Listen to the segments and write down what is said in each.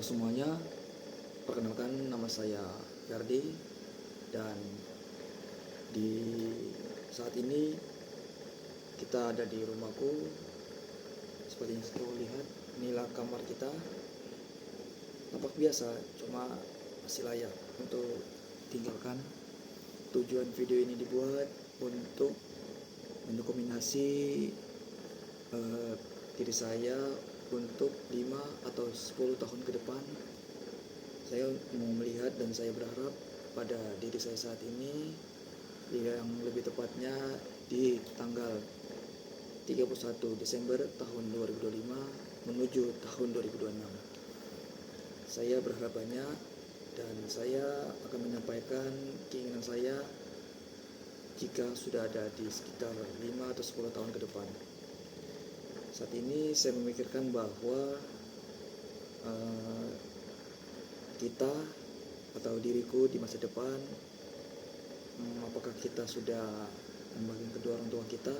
Halo semuanya, perkenalkan nama saya Ferdi dan di saat ini kita ada di rumahku. Seperti yang kau lihat, inilah kamar kita. Tampak biasa, cuma masih layak untuk tinggalkan. Tujuan video ini dibuat untuk mendokumentasi diri saya untuk 5 atau 10 tahun ke depan. Saya mau melihat dan saya berharap pada diri saya saat ini, yang lebih tepatnya di tanggal 31 Desember tahun 2025 menuju tahun 2026. Saya berharap banyak dan saya akan menyampaikan keinginan saya jika sudah ada di sekitar 5 atau 10 tahun ke depan. Saat ini saya memikirkan bahwa kita atau diriku di masa depan, apakah kita sudah membagikan kedua orang tua kita,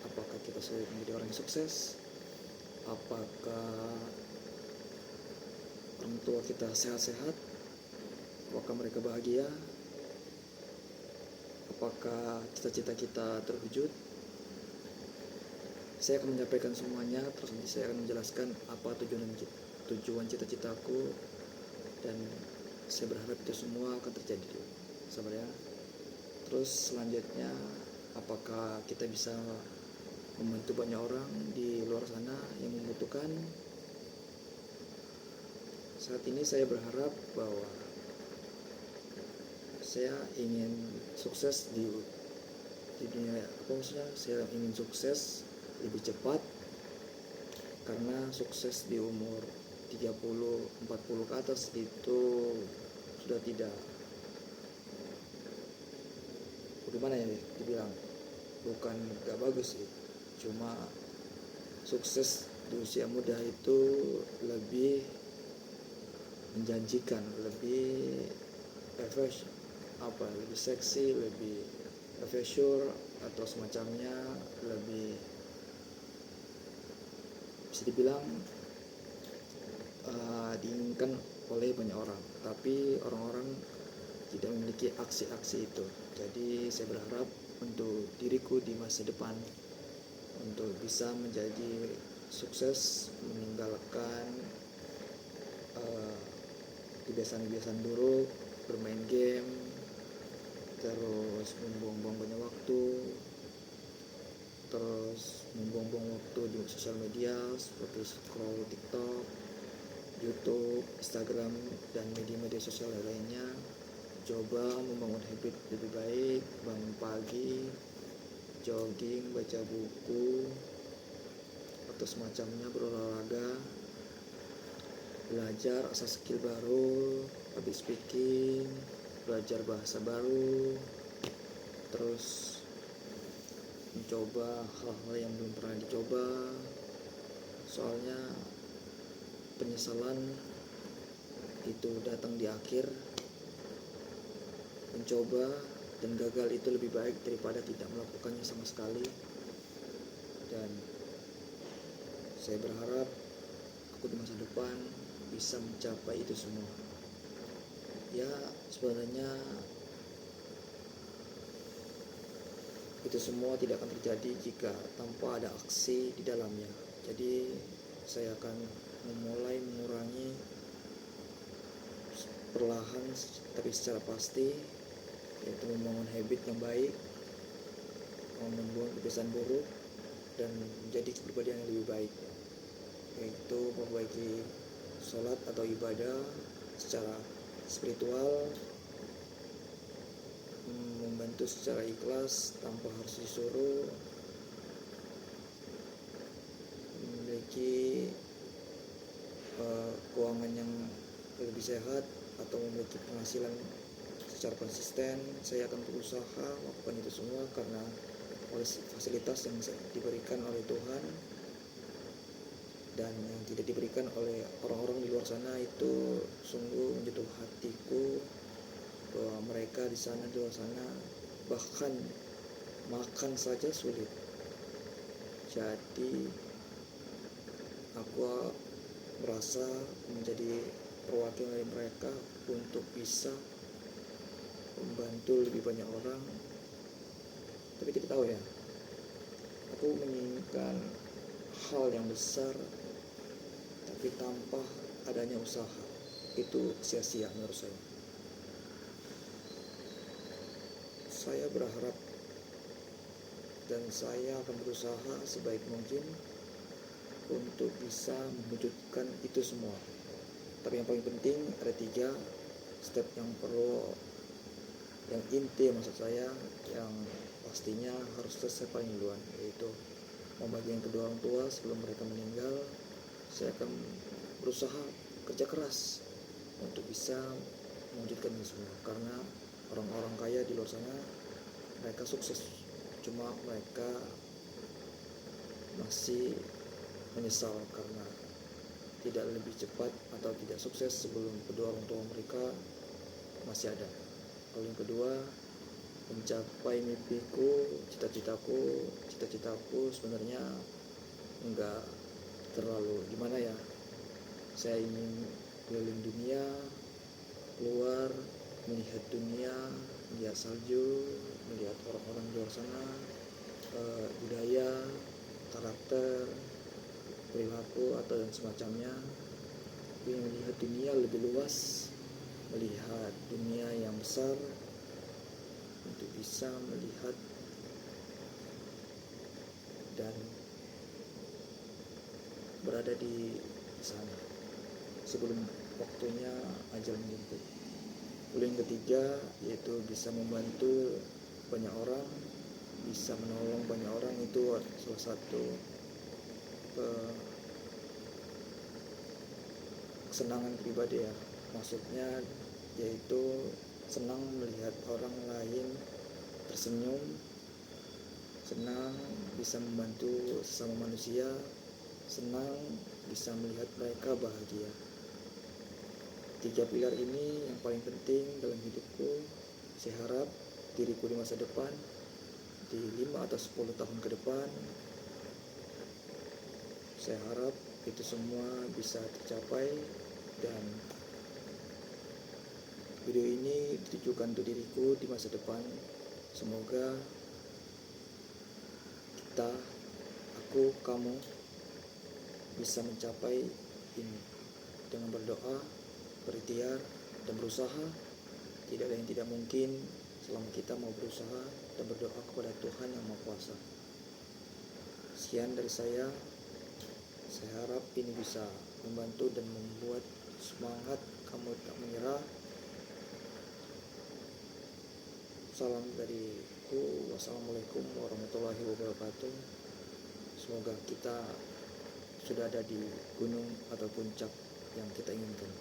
apakah kita sudah menjadi orang yang sukses, apakah orang tua kita sehat-sehat, apakah mereka bahagia, apakah cita-cita kita terwujud. Saya akan menyampaikan semuanya, terus nanti saya akan menjelaskan apa tujuan cita-citaku, dan saya berharap itu semua akan terjadi. Sabar ya. Terus selanjutnya, apakah kita bisa membantu banyak orang di luar sana yang membutuhkan. Saat ini saya berharap bahwa saya ingin sukses di dunia, saya ingin sukses lebih cepat, karena sukses di umur 30-40 ke atas itu sudah tidak, bagaimana ya dibilang, bukan gak bagus sih, cuma sukses di usia muda itu lebih menjanjikan, lebih lebih seksi, lebih adventure atau semacamnya, lebih bisa dibilang diinginkan oleh banyak orang, tapi orang-orang tidak memiliki aksi-aksi itu. Jadi saya berharap untuk diriku di masa depan untuk bisa menjadi sukses, meninggalkan kebiasaan-kebiasaan buruk, bermain game, terus membuang-buang banyak waktu, terus membuang-buang waktu di sosial media seperti scroll TikTok, YouTube, Instagram, dan media-media sosial lainnya. Coba membangun habit lebih baik, bangun pagi, jogging, baca buku, atau semacamnya, berolahraga, belajar asal skill baru, public speaking, belajar bahasa baru, terus mencoba hal-hal yang belum pernah dicoba. Soalnya penyesalan itu datang di akhir. Mencoba dan gagal itu lebih baik daripada tidak melakukannya sama sekali. Dan saya berharap aku di masa depan bisa mencapai itu semua. Ya, sebenarnya itu semua tidak akan terjadi jika tanpa ada aksi di dalamnya. Jadi saya akan memulai mengurangi perlahan tapi secara pasti, yaitu membangun habit yang baik, membuang kebiasaan buruk, dan menjadi kepribadian yang lebih baik, yaitu memperbaiki sholat atau ibadah secara spiritual, membantu secara ikhlas tanpa harus disuruh, memiliki keuangan yang lebih sehat, atau memiliki penghasilan secara konsisten. Saya akan berusaha melakukan itu semua karena oleh fasilitas yang diberikan oleh Tuhan dan yang tidak diberikan oleh orang-orang di luar sana itu sungguh menyentuh hatiku, bahwa mereka di sana, di luar sana, bahkan makan saja sulit. Jadi aku merasa menjadi perwakilan mereka untuk bisa membantu lebih banyak orang. Tapi kita tahu ya, aku menginginkan hal yang besar tapi tanpa adanya usaha itu sia-sia menurut saya. Saya berharap dan saya akan berusaha sebaik mungkin untuk bisa mewujudkan itu semua. Tapi yang paling penting ada 3 step yang inti maksud saya, yang pastinya harus selesai paling duluan, yaitu membagian kedua orang tua sebelum mereka meninggal. Saya akan berusaha kerja keras untuk bisa mewujudkan ini semua, karena orang-orang kaya di luar sana mereka sukses, cuma mereka masih menyesal karena tidak lebih cepat atau tidak sukses sebelum kedua orang tua mereka masih ada. Lalu yang kedua, mencapai mimpiku, cita-citaku sebenarnya enggak terlalu gimana ya. Saya ingin keliling dunia, keluar, melihat dunia, melihat salju, melihat orang-orang di luar sana, budaya, karakter, perilaku atau dan semacamnya. Ingin melihat dunia lebih luas, melihat dunia yang besar, untuk bisa melihat dan berada di sana sebelum waktunya ajal menjemput. Lalu yang ketiga, yaitu bisa membantu banyak orang, bisa menolong banyak orang. Itu salah satu kesenangan pribadi ya, maksudnya yaitu senang melihat orang lain tersenyum, senang bisa membantu sesama manusia, senang bisa melihat mereka bahagia. 3 pilar ini yang paling penting dalam hidupku. Saya harap diriku di masa depan, di 5 atau 10 tahun ke depan, saya harap itu semua bisa tercapai. Dan video ini ditujukan untuk diriku di masa depan. Semoga kita, aku, kamu bisa mencapai ini dengan berdoa, berikhtiar, dan berusaha. Tidak ada yang tidak mungkin selama kita mau berusaha dan berdoa kepada Tuhan Yang Maha Kuasa. Sekian dari saya. Saya harap ini bisa membantu dan membuat semangat kamu tak menyerah. Salam dariku. Wassalamualaikum warahmatullahi wabarakatuh. Semoga kita sudah ada di gunung atau puncak yang kita inginkan.